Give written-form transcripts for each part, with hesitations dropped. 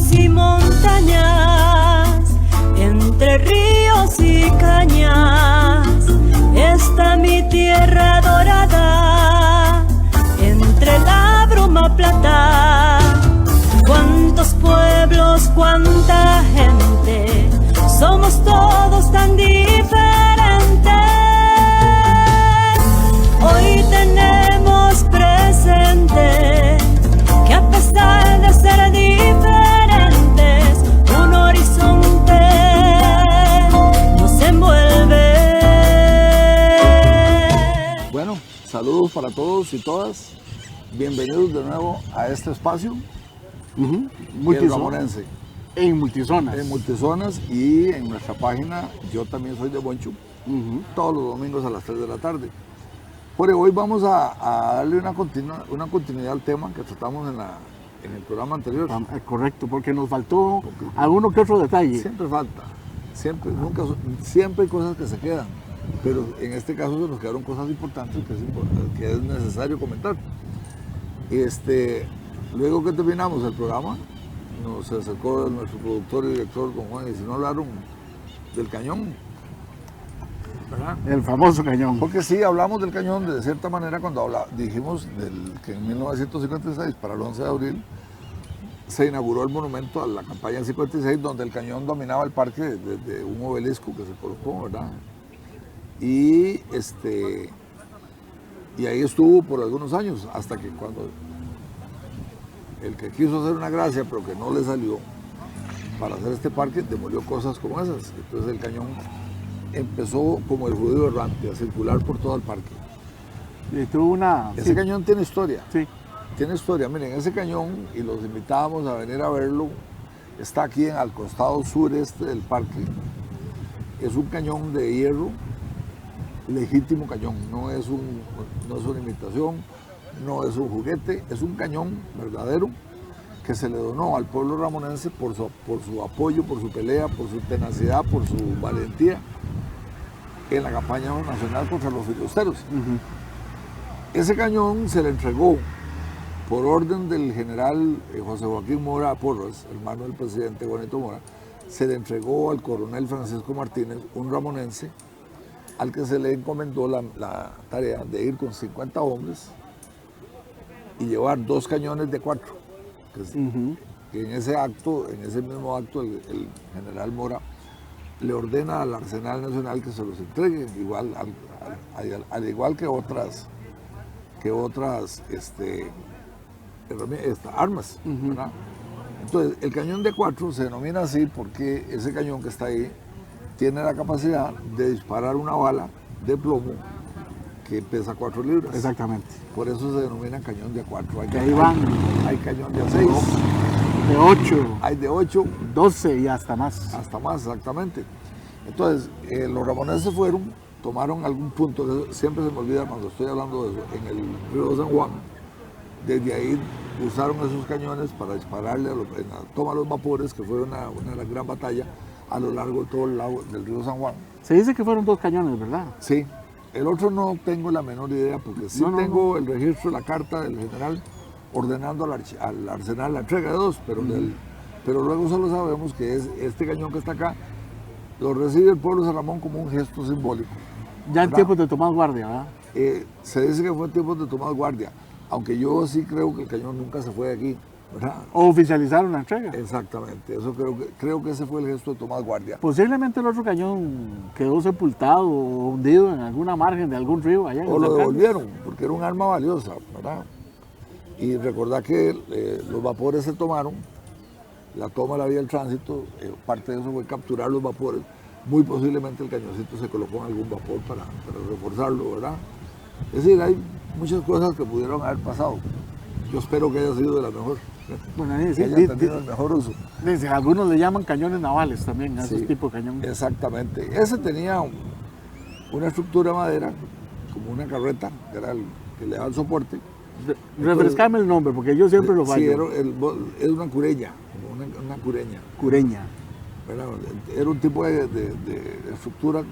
valles y montañas, entre ríos y cañas, está mi tierra dorada, entre la bruma plata. Cuántos pueblos, cuánta gente, somos todos tan diferentes. Hoy tenemos presente que a pesar de ser diferentes, un horizonte nos envuelve. Bueno, saludos para todos y todas. Bienvenidos de nuevo a este espacio. El Ramonense. En multizonas. En multizonas y en nuestra página Yo También Soy de Boncho, todos los domingos a las 3 de la tarde. Por hoy vamos a darle una continuidad al tema que tratamos en el programa anterior. Correcto, porque nos faltó alguno que otro detalle. Siempre falta, siempre hay cosas que se quedan, pero en este caso se nos quedaron cosas importantes que es necesario comentar. Luego que terminamos el programa, nos acercó nuestro productor y director don Juan y si no hablaron del cañón, ¿verdad? El famoso cañón. Porque sí, hablamos del cañón de cierta manera cuando dijimos que en 1956, para el 11 de abril, se inauguró el monumento a la campaña del 56, donde el cañón dominaba el parque desde un obelisco que se colocó, ¿verdad? Y ahí estuvo por algunos años, hasta que cuando el que quiso hacer una gracia, pero que no le salió, para hacer este parque, demolió cosas como esas. Entonces el cañón empezó como el judío errante, a circular por todo el parque. Y tuvo Ese cañón tiene historia. Sí. Tiene historia. Miren, ese cañón, y los invitábamos a venir a verlo, está aquí al costado sureste del parque. Es un cañón de hierro, legítimo cañón, no es una imitación, no es un juguete, es un cañón verdadero que se le donó al pueblo ramonense por su apoyo, por su pelea, por su tenacidad, por su valentía en la campaña nacional contra los filibusteros. Ese cañón se le entregó por orden del general José Joaquín Mora Porras, hermano del presidente Juanito Mora, se le entregó al coronel Francisco Martínez, un ramonense, al que se le encomendó la tarea de ir con 50 hombres y llevar 2 cañones de 4. Que en ese mismo acto, el general Mora le ordena al Arsenal Nacional que se los entregue, al igual que otras armas, ¿verdad? Entonces, el cañón de 4 se denomina así porque ese cañón que está ahí tiene la capacidad de disparar una bala de plomo que pesa 4 libras. Exactamente. Por eso se denomina cañón de 4. Hay cañón de 6. De 8. Hay de 8. 12 y hasta más. Hasta más, exactamente. Entonces, los ramoneses tomaron algún punto, siempre se me olvida cuando estoy hablando de eso, en el río San Juan. Desde ahí usaron esos cañones para dispararle en la toma de los vapores, que fue una gran batalla a lo largo de todo el lago del río San Juan. Se dice que fueron 2 cañones, ¿verdad? Sí. El otro no tengo la menor idea, porque sí tengo el registro, la carta del general ordenando al Arsenal la entrega de 2, pero luego solo sabemos que es este cañón que está acá, lo recibe el pueblo de San Ramón como un gesto simbólico. Ya en tiempos de Tomás Guardia, ¿verdad? Se dice que fue en tiempos de Tomás Guardia, aunque yo sí creo que el cañón nunca se fue de aquí, ¿verdad? O oficializaron la entrega. Exactamente, eso creo que ese fue el gesto de Tomás Guardia. Posiblemente el otro cañón quedó sepultado o hundido en alguna margen de algún río allá en o lo devolvieron, porque era un arma valiosa, ¿verdad? Y recordad que los vapores se tomaron, la toma de la vía del tránsito, parte de eso fue capturar los vapores. Muy posiblemente el cañoncito se colocó en algún vapor para reforzarlo, ¿verdad? Es decir, hay muchas cosas que pudieron haber pasado. Yo espero que haya sido de la mejor. Bueno, que haya tenido el mejor uso. Algunos le llaman cañones navales también, a esos tipos de cañón. Exactamente. Ese tenía una estructura de madera, como una carreta, que era el que le daba el soporte. Refrescame el nombre, porque yo siempre lo fallo. Sí, es una cureña, como una cureña. Cureña. Era un tipo de estructura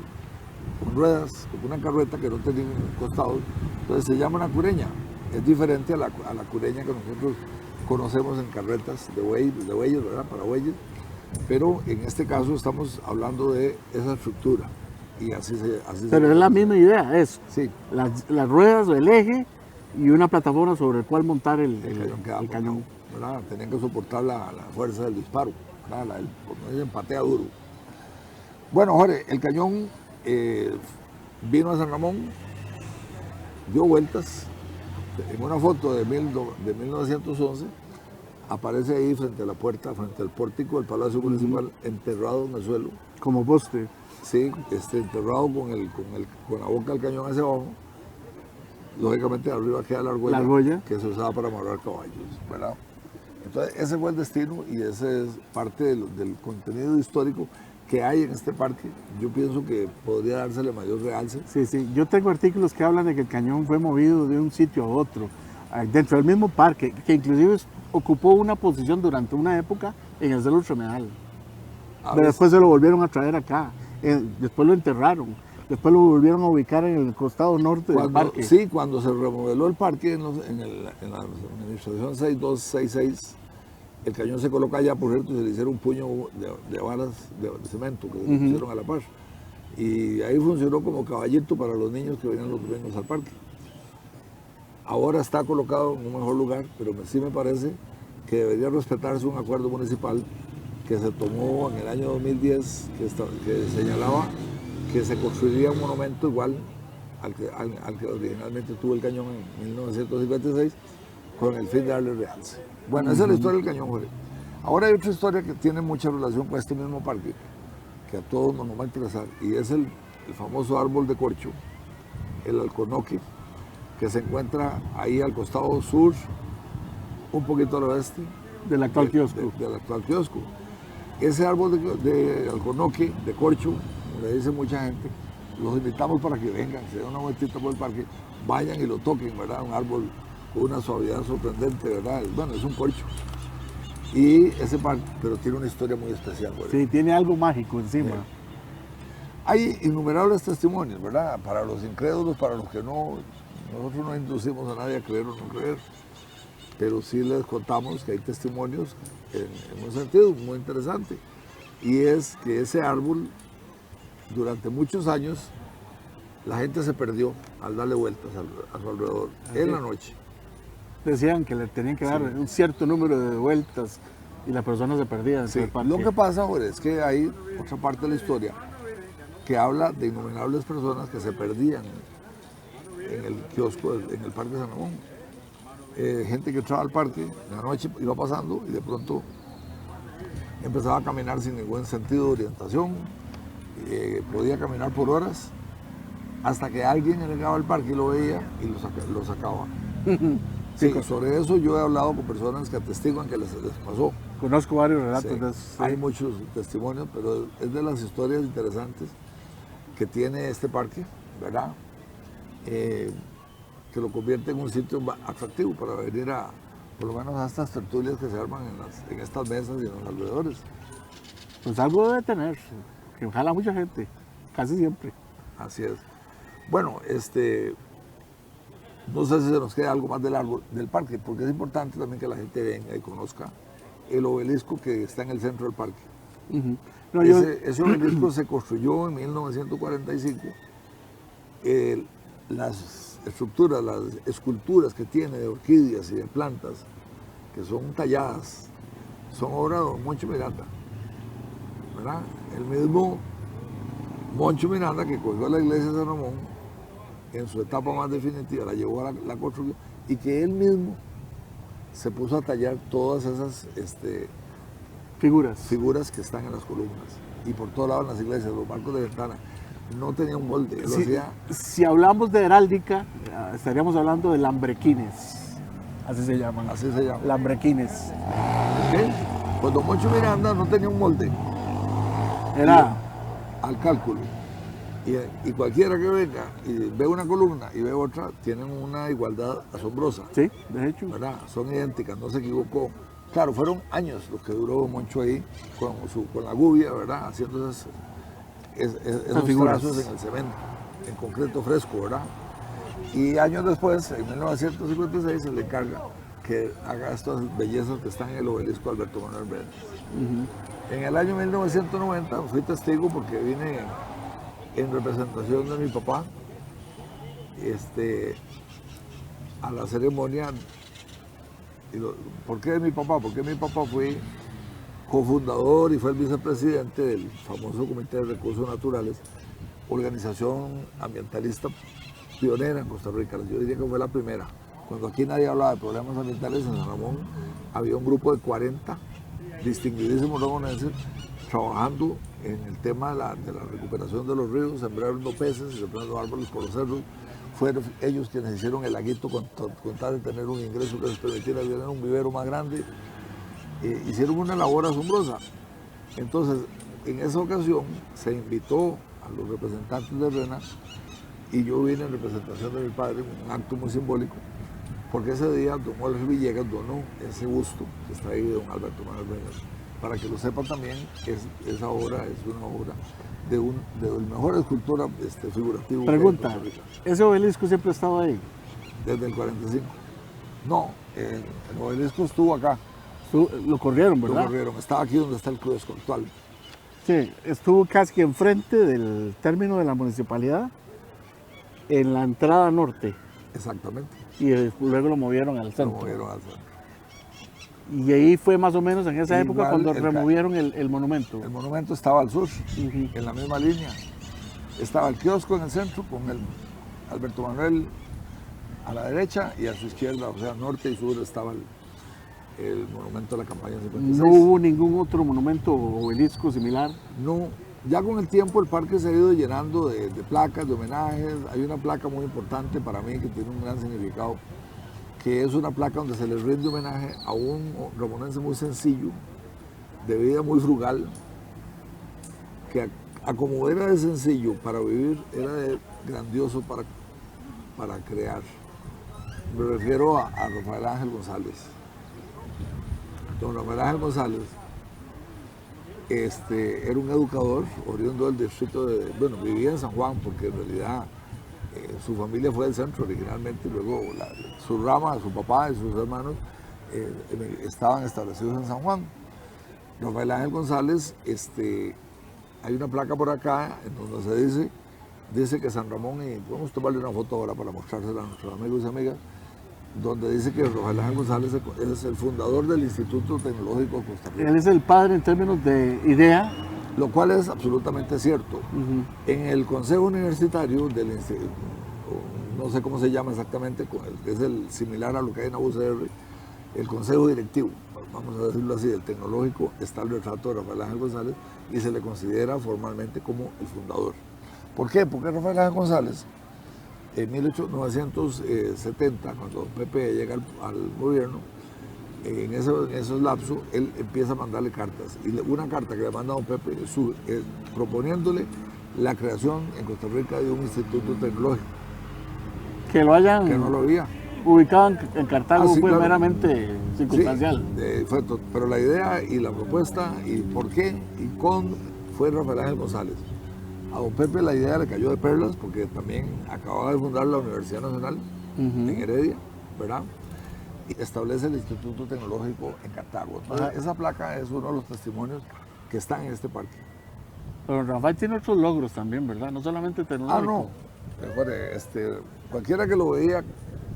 con ruedas, como una carreta que no tenía costados, entonces se llama una cureña. Es diferente a la cureña que nosotros conocemos en carretas de bueyes, ¿verdad? Para bueyes, pero en este caso estamos hablando de esa estructura. Y Pero es la misma idea, es Sí, las ruedas o el eje y una plataforma sobre el cual montar el queda el cañón. cortado, ¿verdad? Tenían que soportar la fuerza del disparo, ¿verdad? Como dicen, patea duro. Bueno, Jorge, el cañón vino a San Ramón, dio vueltas. En una foto de 1911 aparece ahí frente a la puerta, frente al pórtico del Palacio Municipal, enterrado en el suelo. Como poste. Sí, enterrado con la boca del cañón hacia abajo. Lógicamente arriba queda la argolla, que se usaba para amarrar caballos, ¿verdad? Entonces ese fue el destino y ese es parte del contenido histórico que hay en este parque. Yo pienso que podría dársele mayor realce. Sí, sí. Yo tengo artículos que hablan de que el cañón fue movido de un sitio a otro, dentro del mismo parque, que inclusive ocupó una posición durante una época en el Cerro Tremedal. Pero después se lo volvieron a traer acá. Después lo enterraron. Después lo volvieron a ubicar en el costado norte del parque. Sí, cuando se remodeló el parque en la administración 6266, el cañón se coloca allá, por cierto, se le hicieron un puño de balas de cemento que se le pusieron a la par. Y ahí funcionó como caballito para los niños que venían los domingos al parque. Ahora está colocado en un mejor lugar, pero sí me parece que debería respetarse un acuerdo municipal que se tomó en el año 2010, que señalaba que se construiría un monumento igual al que originalmente tuvo el cañón en 1956, con el fin de darle realce. Bueno, esa es la historia del cañón, Jorge. Ahora hay otra historia que tiene mucha relación con este mismo parque, que a todos nos va a interesar, y es el famoso árbol de corcho, el alcornoque, que se encuentra ahí al costado sur, un poquito al oeste Del actual kiosco. Del actual kiosco. Ese árbol de alcornoque, de corcho, como le dice mucha gente, los invitamos para que vengan, se den una vueltita por el parque, vayan y lo toquen, ¿verdad? Un árbol con una suavidad sorprendente, ¿verdad? Bueno, es un corcho. Y ese parque, pero tiene una historia muy especial, ¿verdad? Sí, tiene algo mágico encima. Sí. Hay innumerables testimonios, ¿verdad? Para los incrédulos, para los que no, nosotros no inducimos a nadie a creer o no creer, pero sí les contamos que hay testimonios en un sentido muy interesante, y es que ese árbol, durante muchos años, la gente se perdió al darle vueltas a su alrededor, en la noche. Decían que le tenían que dar un cierto número de vueltas y la persona se perdía dentro del parque. Lo que pasa, Jorge, es que hay otra parte de la historia que habla de innumerables personas que se perdían en el kiosco, en el Parque San Ramón. Gente que entraba al parque, en la noche iba pasando y de pronto empezaba a caminar sin ningún sentido de orientación, podía caminar por horas, hasta que alguien llegaba al parque y lo veía y lo sacaba. Sí, sobre eso yo he hablado con personas que atestiguan que les pasó. Conozco varios relatos Sí, de eso. Sí. Hay muchos testimonios, pero es de las historias interesantes que tiene este parque, ¿verdad? Que lo convierte en un sitio atractivo para venir por lo menos a estas tertulias que se arman en estas mesas y en los alrededores. Pues algo debe tener, que jala mucha gente, casi siempre. Así es. Bueno, no sé si se nos queda algo más del parque, porque es importante también que la gente venga y conozca el obelisco que está en el centro del parque. No, Ese obelisco se construyó en 1945. Las estructuras, las esculturas que tiene de orquídeas y de plantas, que son talladas, son obra de don Moncho Miranda, ¿verdad? El mismo Moncho Miranda, que cogió la iglesia de San Ramón en su etapa más definitiva, la llevó a la construcción, y que él mismo se puso a tallar todas esas figuras que están en las columnas y por todos lados en las iglesias, los marcos de ventana. No tenía un molde, él lo hacía. Si hablamos de heráldica, estaríamos hablando de lambrequines, así se llaman. Así se llama. Lambrequines. ¿Okay? Pues don Moncho Miranda no tenía un molde. Era Al cálculo. Y cualquiera que venga y ve una columna y ve otra, tienen una igualdad asombrosa. Sí, de hecho. ¿Verdad? Son idénticas, no se equivocó. Claro, fueron años los que duró Moncho ahí con la gubia, ¿verdad? Haciendo esos trazos en el cemento, en concreto fresco, ¿verdad? Y años después, en 1956, se le encarga que haga estas bellezas que están en el obelisco Alberto Manuel Brenes. En el año 1990 fui testigo porque vine en representación de mi papá a la ceremonia. ¿Por qué de mi papá? Porque mi papá fue cofundador y fue el vicepresidente del famoso Comité de Recursos Naturales, organización ambientalista pionera en Costa Rica. Yo diría que fue la primera. Cuando aquí nadie hablaba de problemas ambientales, en San Ramón había un grupo de 40 distinguidísimos ramonenses trabajando en el tema de la recuperación de los ríos, sembrando peces y sembrando árboles por los cerros. Fueron ellos quienes hicieron el laguito con tal de tener un ingreso que les permitiera tener un vivero más grande. Hicieron una labor asombrosa. Entonces, en esa ocasión se invitó a los representantes de RENA y yo vine en representación de mi padre, un acto muy simbólico, porque ese día don Walter Villegas donó ese busto que está ahí de don Alberto Manuel Brenes. Para que lo sepan también, esa obra es una obra de la mejor escultura figurativa. Pregunta, ¿ese obelisco siempre ha estado ahí? Desde el 45. No, el obelisco estuvo acá. Lo corrieron, ¿verdad? Lo corrieron, estaba aquí donde está el Club actual. Sí, estuvo casi enfrente del término de la municipalidad, en la entrada norte. Exactamente. Y luego lo movieron al centro. Lo movieron al centro. Y ahí fue más o menos en esa época Igual cuando removieron el monumento. El monumento estaba al sur, en la misma línea. Estaba el kiosco en el centro con el Alberto Manuel a la derecha y a su izquierda, o sea, norte y sur, estaba el monumento de la campaña 56. ¿No hubo ningún otro monumento o obelisco similar? No, ya con el tiempo el parque se ha ido llenando de placas, de homenajes. Hay una placa muy importante para mí que tiene un gran significado, que es una placa donde se le rinde homenaje a un ramonense muy sencillo, de vida muy frugal, que a como era de sencillo para vivir, era de grandioso para crear. Me refiero a Rafael Ángel González. Don Rafael Ángel González era un educador oriundo del distrito bueno, vivía en San Juan porque en realidad su familia fue del centro originalmente, luego su rama, su papá y sus hermanos estaban establecidos en San Juan. Rafael Ángel González, hay una placa por acá en donde se dice que San Ramón, y podemos tomarle una foto ahora para mostrársela a nuestros amigos y amigas, donde dice que Rafael Ángel González es el fundador del Instituto Tecnológico de Costa Rica. Él es el padre en términos de idea. Lo cual es absolutamente cierto. En el Consejo Universitario del Instituto, no sé cómo se llama exactamente, es el similar a lo que hay en la UCR, el Consejo Directivo, vamos a decirlo así, del Tecnológico, está el retrato de Rafael Ángel González y se le considera formalmente como el fundador. ¿Por qué? Porque Rafael Ángel González, en 1970, cuando Pepe llega al gobierno, en esos lapsos, él empieza a mandarle cartas. Y una carta que le manda a don Pepe proponiéndole la creación en Costa Rica de un instituto tecnológico. Que lo hayan que no lo había. ubicado en Cartago Sí, fue claro. meramente circunstancial. Sí, pero la idea y la propuesta y por qué y con fue Rafael Ángel González. A don Pepe la idea le cayó de perlas porque también acababa de fundar la Universidad Nacional en Heredia, ¿verdad? Y establece el Instituto Tecnológico en Cartago. Entonces, esa placa es uno de los testimonios que están en este parque. Pero Rafael tiene otros logros también, ¿verdad? No solamente tecnológico. Mejor, cualquiera que lo veía,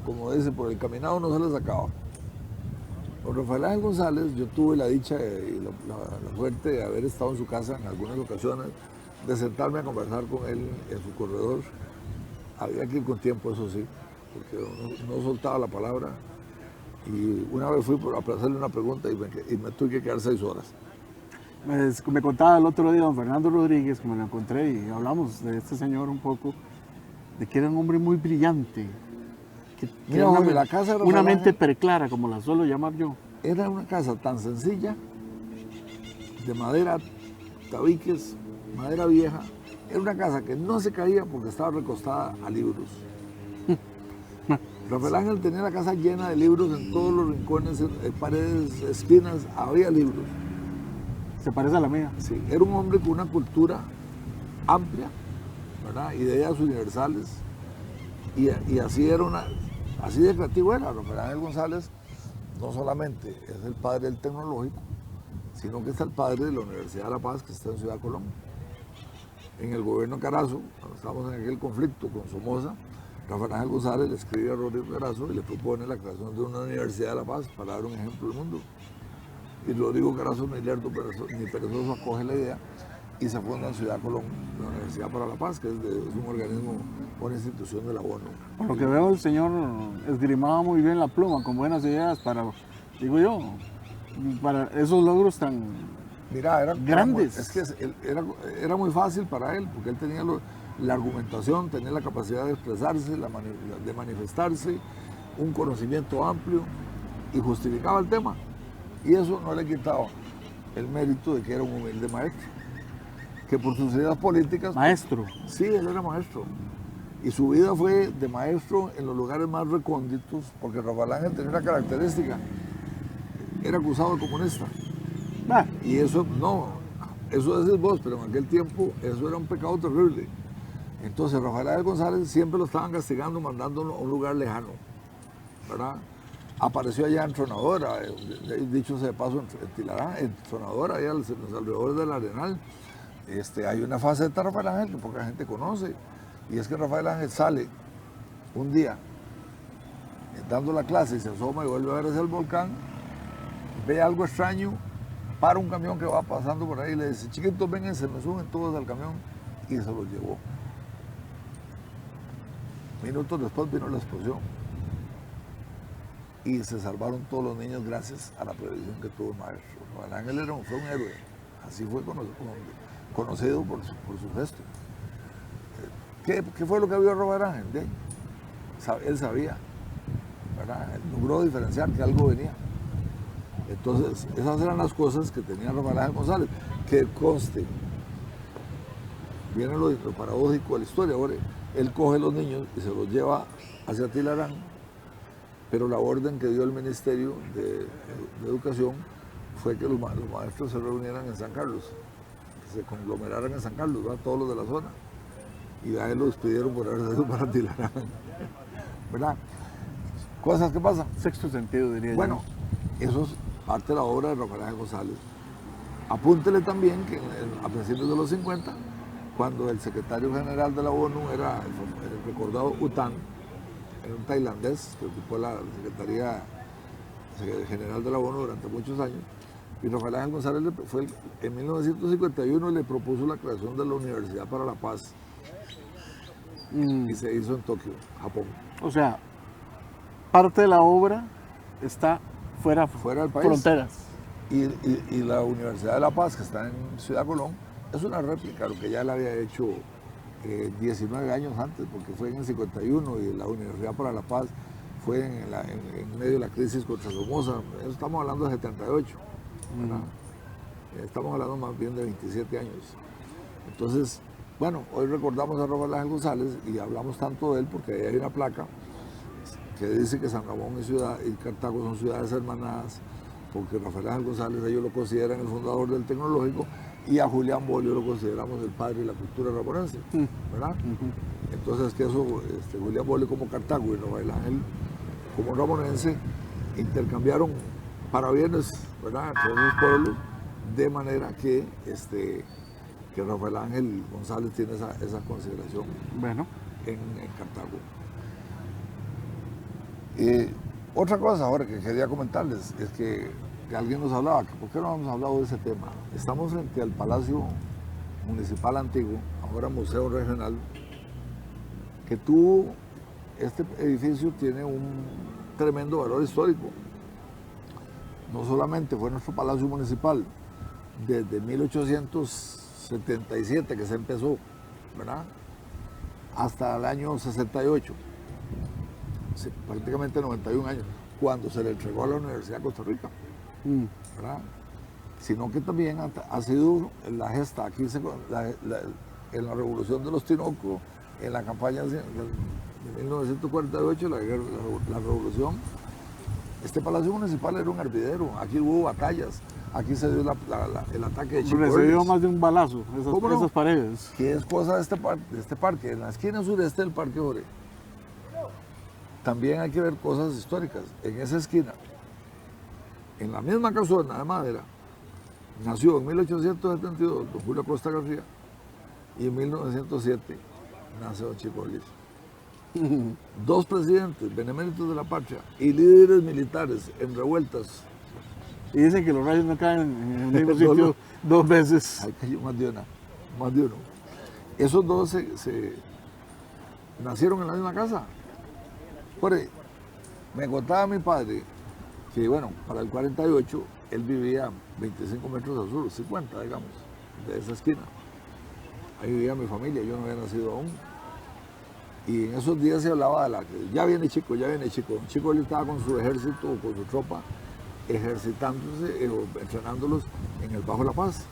como dice, por el caminado no se le sacaba. Con Rafael Ángel González yo tuve la dicha y la suerte de haber estado en su casa en algunas ocasiones, de sentarme a conversar con él en su corredor. Había que ir con tiempo, eso sí, porque no soltaba la palabra. Y una vez fui a hacerle una pregunta y me tuve que quedar 6 horas. Me contaba el otro día don Fernando Rodríguez, que me lo encontré y hablamos de este señor un poco, de que era un hombre muy brillante. Mira, hombre, la casa de una mente Ángel preclara, como la suelo llamar yo. Era una casa tan sencilla, de madera, tabiques, madera vieja. Era una casa que no se caía porque estaba recostada a libros. Rafael Ángel tenía la casa llena de libros en todos los rincones, en paredes, esquinas, había libros. Se parece a la mía. Sí, era un hombre con una cultura amplia, ¿verdad? Ideas universales. Y así de creativo era Rafael Ángel González. no solamente es el padre del tecnológico, sino que está el padre de la Universidad de La Paz, que está en Ciudad Colón. En el gobierno de Carazo, cuando estábamos en aquel conflicto con Somoza, Rafael Ángel González le escribe a Rodrigo Carazo y le propone la creación de una Universidad de La Paz para dar un ejemplo al mundo. Y Rodrigo Carazo, ni lerdo ni perezoso, acoge la idea y se funda en Ciudad Colón la Universidad para la Paz, que es un organismo, una institución de la ONU. Por lo que veo, el señor esgrimaba muy bien la pluma, con buenas ideas para, digo yo, para esos logros tan Mira, grandes. Es que era muy fácil para él, porque él tenía la argumentación, tenía la capacidad de expresarse, de manifestarse, un conocimiento amplio y justificaba el tema. Y eso no le quitaba el mérito de que era un humilde maestro, que por sus ideas políticas... Maestro. Sí, él era maestro. Y su vida fue de maestro en los lugares más recónditos, porque Rafael Ángel tenía una característica, era acusado de comunista. Ah, Y eso, no, eso decís vos, pero en aquel tiempo eso era un pecado terrible. Entonces Rafael Ángel González siempre lo estaban castigando, mandándolo a un lugar lejano, ¿verdad? Apareció allá en Tronadora, dicho sea de paso, en Tilarán, en Tronadora, allá en los alrededores del Arenal. Hay una faceta de Rafael Ángel que poca gente conoce, y es que Rafael Ángel sale un día dando la clase y se asoma y vuelve a ver hacia el volcán, ve algo extraño, para un camión que va pasando por ahí y le dice: chiquitos, vengan, se me suben todos al camión, y se los llevó. Minutos después vino la explosión y se salvaron todos los niños gracias a la previsión que tuvo el maestro. Rafael Ángel fue un héroe, así fue conocido por su gesto. ¿Qué fue lo que vio Rafael Ángel? Él sabía, ¿verdad? Él logró diferenciar que algo venía. Entonces, esas eran las cosas que tenía Rafael Ángel González, que conste, viene lo paradójico de la historia. Ahora, él coge a los niños y se los lleva hacia Tilarán, pero la orden que dio el Ministerio de Educación fue que los maestros se reunieran en San Carlos, que se conglomeraran en San Carlos, ¿verdad? Todos los de la zona, y a él lo despidieron por haber ido para Tilarán, ¿verdad? Cosas que pasan. sexto sentido, diría Bueno, eso es parte de la obra de Rafael Ángel González. Apúntele también que a principios de los 50, cuando el secretario general de la ONU era el recordado U Thant, era un tailandés que ocupó la Secretaría General de la ONU durante muchos años, y Rafael Ángel González en 1951 le propuso la creación de la Universidad para la Paz, y se hizo en Tokio, Japón. O sea, parte de la obra está fuera del país. Fronteras. Y la Universidad de La Paz, que está en Ciudad Colón, es una réplica, lo que ya él había hecho 19 años antes, porque fue en el 51, y la Universidad para la Paz fue en medio de la crisis contra Somoza. Estamos hablando de 78, ¿verdad? Estamos hablando más bien de 27 años. Entonces, bueno, hoy recordamos a Rafael Ángel González y hablamos tanto de él porque ahí hay una placa que dice que San Ramón y Cartago son ciudades hermanadas, porque Rafael Ángel González ellos lo consideran el fundador del tecnológico, y a Julián Bolio lo consideramos el padre de la cultura ramonense, ¿verdad? Entonces, que eso, Julián Bolio como Cartago y Rafael Ángel como ramonense intercambiaron parabienes, ¿verdad?, entre esos pueblos, de manera que Rafael Ángel González tiene esa consideración, Bueno, en Cartago. Otra cosa ahora que quería comentarles es que alguien nos hablaba, que ¿por qué no hemos hablado de ese tema? Estamos frente al Palacio Municipal Antiguo, ahora Museo Regional, que este edificio tiene un tremendo valor histórico. No solamente fue nuestro Palacio Municipal desde 1877 que se empezó, ¿verdad?, hasta el año 68. Prácticamente 91 años, cuando se le entregó a la Universidad de Costa Rica, ¿verdad?, sino que también ha sido la gesta aquí en la Revolución de los Tinoco, en la campaña de 1948, la Revolución. Este Palacio Municipal era un hervidero, aquí hubo batallas, aquí se dio el ataque de Chico. recibió más de un balazo esas paredes. ¿Qué es cosa de este parque? En la esquina sureste del Parque Jorge también hay que ver cosas históricas. En esa esquina en la misma casona de madera, nació en 1872 don Julio Acosta García y en 1907 nace don Chico Ortiz. Dos presidentes beneméritos de la patria y líderes militares en revueltas. Y dicen que los rayos no caen en el mismo sitio dos veces. Ahí cayó más de uno. Esos dos se nacieron en la misma casa. Me contaba mi padre que, bueno, para el 48 él vivía 25 metros al sur, 50, digamos, de esa esquina. Ahí vivía mi familia, yo no había nacido aún. Y en esos días se hablaba de ya viene Chico. Don Chico él estaba con su ejército, con su tropa, ejercitándose, entrenándolos en el Bajo La Paz.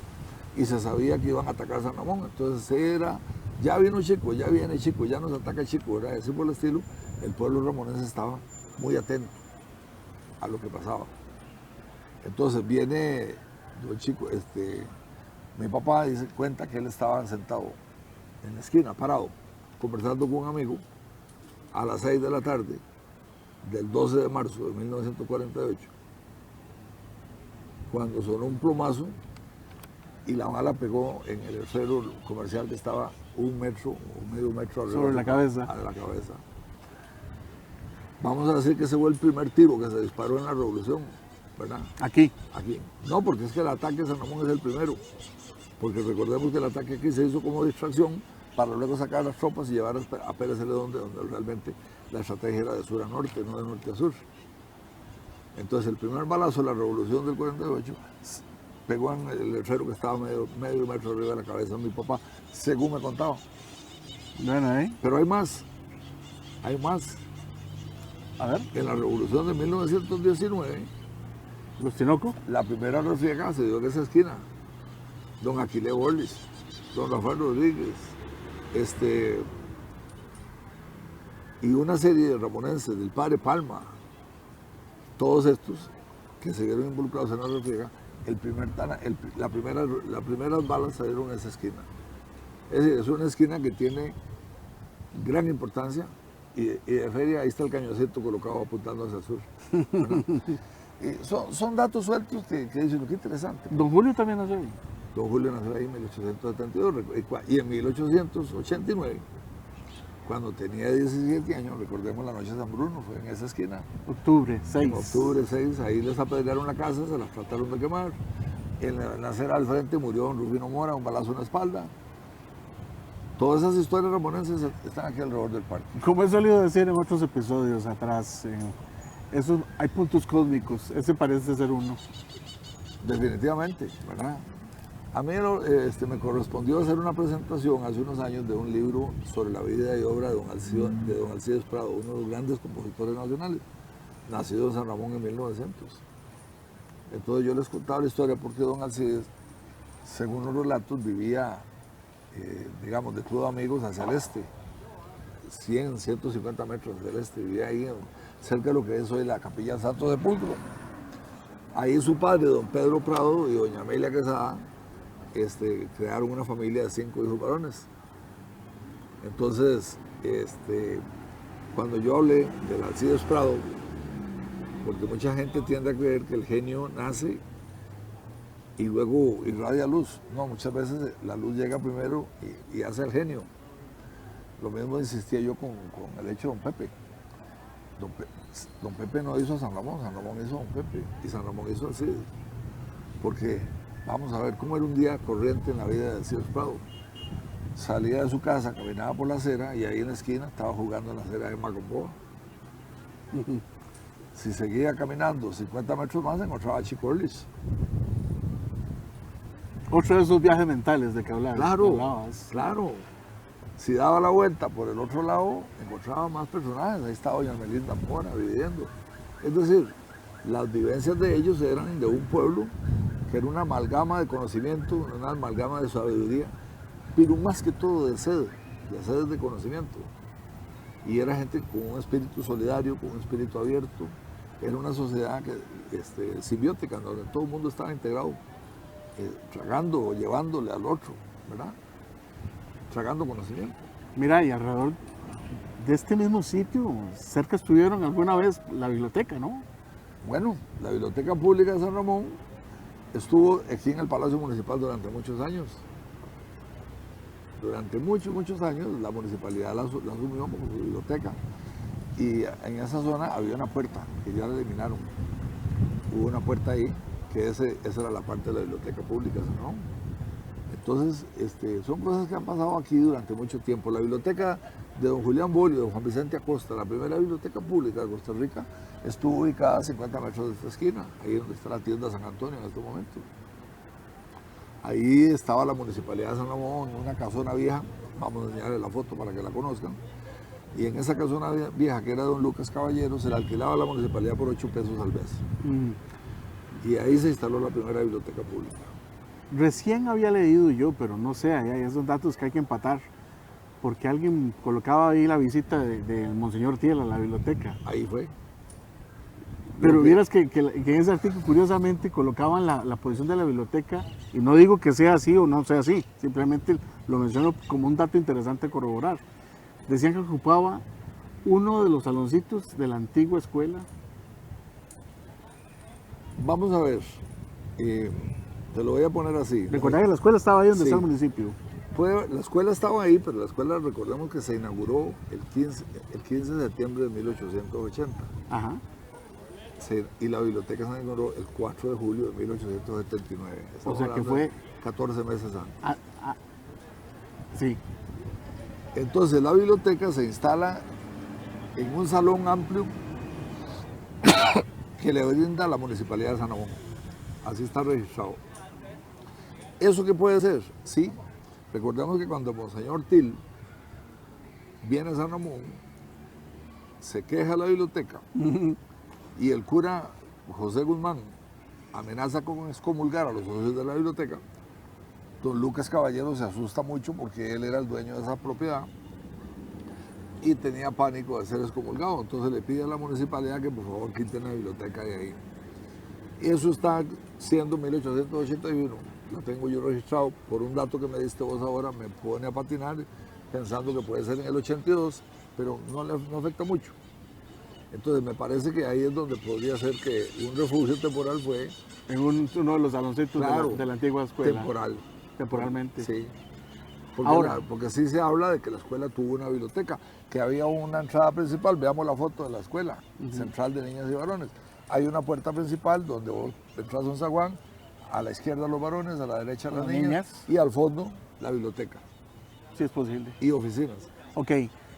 Y se sabía que iban a atacar San Ramón. Entonces era, ya viene Chico, ya nos ataca Chico, era así por el estilo. El pueblo ramonense estaba muy atento a lo que pasaba. Entonces viene don Chico, mi papá cuenta que él estaba sentado en la esquina, parado, conversando con un amigo a las 6 de la tarde del 12 de marzo de 1948, cuando sonó un plomazo y la bala pegó en el letrero comercial que estaba 1 metro o medio metro arriba sobre la cabeza. De la cabeza. Vamos a decir que ese fue el primer tiro que se disparó en la revolución, ¿verdad? Aquí. No, porque es que el ataque a San Ramón es el primero. Porque recordemos que el ataque aquí se hizo como distracción para luego sacar las tropas y llevar a Pérez Celedón, donde realmente la estrategia era de sur a norte, no de norte a sur. Entonces el primer balazo de la revolución del 48 pegó en el letrero que estaba medio metro arriba de la cabeza de mi papá, según me contaba. Bueno, Pero hay más. A ver. En la revolución de 1919, Los Tinoco. la primera refriega se dio en esa esquina. Don Aquilé Borlis, don Rafael Rodríguez, y una serie de ramonenses del padre Palma, todos estos que se vieron involucrados en la refriega, las primeras balas salieron en esa esquina. Es decir, es una esquina que tiene gran importancia y de feria ahí está el cañoncito colocado apuntando hacia el sur. Son datos sueltos que dicen, qué interesante. Don Julio también nació ahí. Don Julio nació ahí en 1872 y en 1889, cuando tenía 17 años, recordemos la noche de San Bruno, fue en esa esquina. Octubre 6. En octubre 6, ahí les apedrearon la casa, se las trataron de quemar. En la acera al frente murió don Rufino Mora, un balazo en la espalda. Todas esas historias ramonenses están aquí alrededor del parque. Como he solido decir en otros episodios atrás, hay puntos cósmicos, ese parece ser uno. Definitivamente, ¿verdad? A mí me correspondió hacer una presentación hace unos años de un libro sobre la vida y obra de don Alcides Prado, uno de los grandes compositores nacionales, nacido en San Ramón en 1900. Entonces yo les contaba la historia porque don Alcides, según los relatos, vivía, digamos, de Club de Amigos hacia el este, 100, 150 metros hacia el este, vivía ahí cerca de lo que es hoy la Capilla Santo Sepulcro. Ahí su padre, don Pedro Prado y doña Amelia Quesada, crearon una familia de 5 hijos varones. Entonces, cuando yo hablé del Alcides Prado, porque mucha gente tiende a creer que el genio nace y luego irradia luz. No, muchas veces la luz llega primero y hace el genio. Lo mismo insistía yo con el hecho de don Pepe. Don Pepe no hizo a San Ramón hizo a don Pepe y San Ramón hizo a Alcides. Porque vamos a ver cómo era un día corriente en la vida de Alcides Prado. Salía de su casa, caminaba por la acera y ahí en la esquina estaba jugando en la acera de Macomboa. Si seguía caminando 50 metros más, encontraba a Chico Ortiz. Otro de esos viajes mentales de que hablabas. Claro. Si daba la vuelta por el otro lado, encontraba más personajes. Ahí estaba doña Melinda Mora viviendo. Es decir, las vivencias de ellos eran de un pueblo que era una amalgama de conocimiento, una amalgama de sabiduría, pero más que todo de sed de conocimiento. Y era gente con un espíritu solidario, con un espíritu abierto. Era una sociedad simbiótica, donde todo el mundo estaba integrado, tragando o llevándole al otro, ¿verdad? Tragando conocimiento. Mira, y alrededor de este mismo sitio, cerca estuvieron alguna vez la biblioteca, ¿no? Bueno, la Biblioteca Pública de San Ramón estuvo aquí en el Palacio Municipal durante muchos años. Durante muchos años la municipalidad la asumió como su biblioteca. Y en esa zona había una puerta que ya la eliminaron. Hubo una puerta ahí, que esa era la parte de la Biblioteca Pública de San Ramón. Entonces, son cosas que han pasado aquí durante mucho tiempo. La biblioteca de don Julián Bolio, de Juan Vicente Acosta, la primera biblioteca pública de Costa Rica, estuvo ubicada a 50 metros de esta esquina, ahí donde está la tienda San Antonio en este momento. Ahí estaba la Municipalidad de San Ramón, una casona vieja, vamos a enseñarles la foto para que la conozcan. Y en esa casona vieja, que era de don Lucas Caballero, se la alquilaba a la Municipalidad por 8 pesos al mes. Y ahí se instaló la primera biblioteca pública. Recién había leído yo, pero no sé, hay esos datos que hay que empatar, porque alguien colocaba ahí la visita de Monseñor Tiel a la biblioteca. Ahí fue. Pero vieras que en ese artículo curiosamente colocaban la posición de la biblioteca, y no digo que sea así o no sea así, simplemente lo menciono como un dato interesante a corroborar. Decían que ocupaba uno de los saloncitos de la antigua escuela. Vamos a ver, te lo voy a poner así. Recordad que la escuela estaba ahí donde Sí. está el municipio. La escuela estaba ahí, pero la escuela, recordemos que se inauguró el 15 de septiembre de 1880. Ajá. Y la biblioteca se inauguró el 4 de julio de 1879. O sea que hablando fue... de 14 meses antes. Sí. Entonces la biblioteca se instala en un salón amplio que le brinda la Municipalidad de San Ramón. Así está registrado. ¿Eso qué puede ser? Sí. Recordemos que cuando Monseñor Til viene a San Ramón, se queja a la biblioteca y el cura José Guzmán amenaza con excomulgar a los socios de la biblioteca. Don Lucas Caballero se asusta mucho porque él era el dueño de esa propiedad y tenía pánico de ser excomulgado. Entonces le pide a la municipalidad que por favor quiten la biblioteca de ahí. Eso está siendo 1881. Lo tengo yo registrado por un dato que me diste vos ahora, me pone a patinar pensando que puede ser en el 82, pero no afecta mucho. Entonces me parece que ahí es donde podría ser que un refugio temporal fue... En uno de los saloncitos Claro, de la antigua escuela. Temporalmente. Sí. Porque sí se habla de que la escuela tuvo una biblioteca, que había una entrada principal, veamos la foto de la escuela, central de niñas y varones. Hay una puerta principal donde vos entras a un zaguán, a la izquierda los varones, a la derecha las niñas, y al fondo la biblioteca. Sí, es posible. Y oficinas. Ok,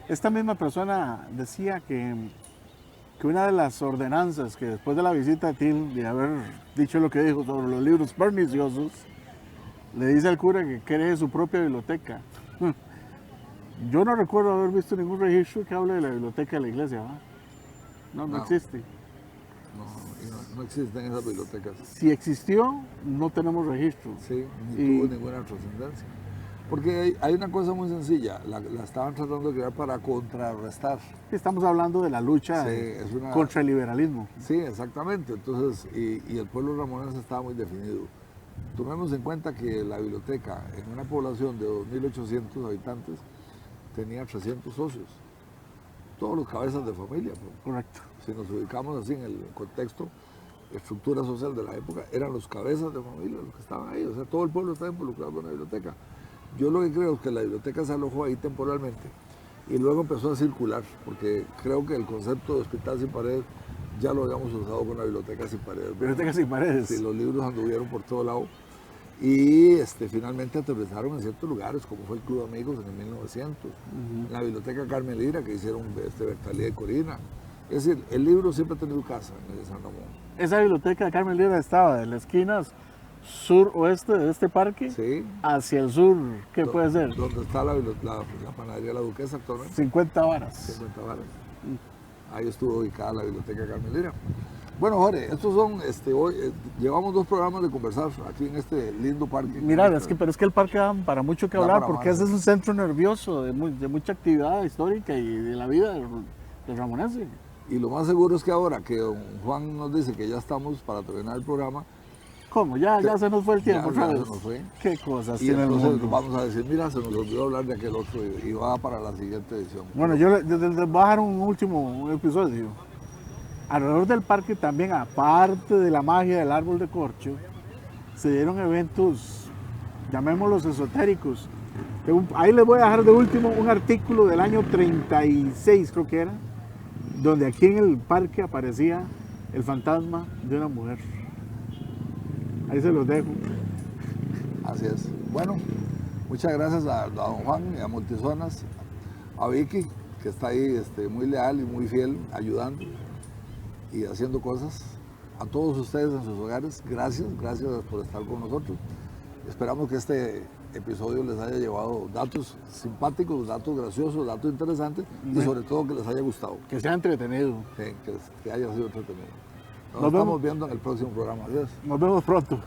esta misma persona decía que una de las ordenanzas que después de la visita de Til, de haber dicho lo que dijo sobre los libros perniciosos, le dice al cura que cree su propia biblioteca. Yo no recuerdo haber visto ningún registro que hable de la biblioteca de la iglesia, ¿va? No existe. No existen esas bibliotecas. Si existió, no tenemos registro. Sí, ni tuvo ninguna trascendencia. Porque hay una cosa muy sencilla, la estaban tratando de crear para contrarrestar. Estamos hablando de la lucha contra el liberalismo. Sí, exactamente. Entonces, y el pueblo ramonense estaba muy definido. Tomemos en cuenta que la biblioteca, en una población de 2.800 habitantes, tenía 300 socios. Todos los cabezas de familia. Correcto. Si nos ubicamos así en el contexto, estructura social de la época, eran los cabezas de familia los que estaban ahí. O sea, todo el pueblo estaba involucrado con la biblioteca. Yo lo que creo es que la biblioteca se alojó ahí temporalmente y luego empezó a circular, porque creo que el concepto de hospital sin paredes ya lo habíamos usado con la biblioteca sin paredes. Biblioteca sin paredes. Sí, los libros anduvieron por todo lado y finalmente aterrizaron en ciertos lugares, como fue el Club de Amigos en el 1900, la biblioteca Carmen Lira que hicieron Bertalía y Corina. Es decir, el libro siempre ha tenido casa en el San Ramón. Esa biblioteca de Carmen Lira estaba de las esquinas sur-oeste de este parque, sí, hacia el sur, ¿qué puede ser? Donde está la panadería La Duquesa actualmente. 50 varas. 50 varas. Ahí estuvo ubicada la biblioteca Carmen Lira. Bueno, Jorge, estos son, hoy llevamos 2 programas de conversar aquí en este lindo parque. Mira, pero es que el parque da para mucho que hablar, porque ese es un centro nervioso de mucha actividad histórica y de la vida del ramonense. Y lo más seguro es que ahora que don Juan nos dice que ya estamos para terminar el programa. ¿Cómo? Ya se nos fue el tiempo, ya ¿sabes? se nos fue. Qué cosas y tiene el entonces mundo. vamos a decir, mira, se nos olvidó hablar de aquel otro y va para la siguiente edición. Bueno, yo les voy a dejar un último episodio. alrededor del parque también, aparte de la magia del árbol de corcho, se dieron eventos, llamémoslos esotéricos. Ahí les voy a dejar de último un artículo del año 36, creo que era, donde aquí en el parque aparecía el fantasma de una mujer. Ahí se los dejo. Así es. Bueno, muchas gracias a don Juan y a Multizonas, a Vicky, que está ahí muy leal y muy fiel, ayudando y haciendo cosas. A todos ustedes en sus hogares, gracias por estar con nosotros. Esperamos que este episodio les haya llevado datos simpáticos, datos graciosos, datos interesantes y sobre todo que les haya gustado. Que sea entretenido. Sí, que haya sido entretenido. Nos estamos viendo en el próximo programa. Adiós. Nos vemos pronto.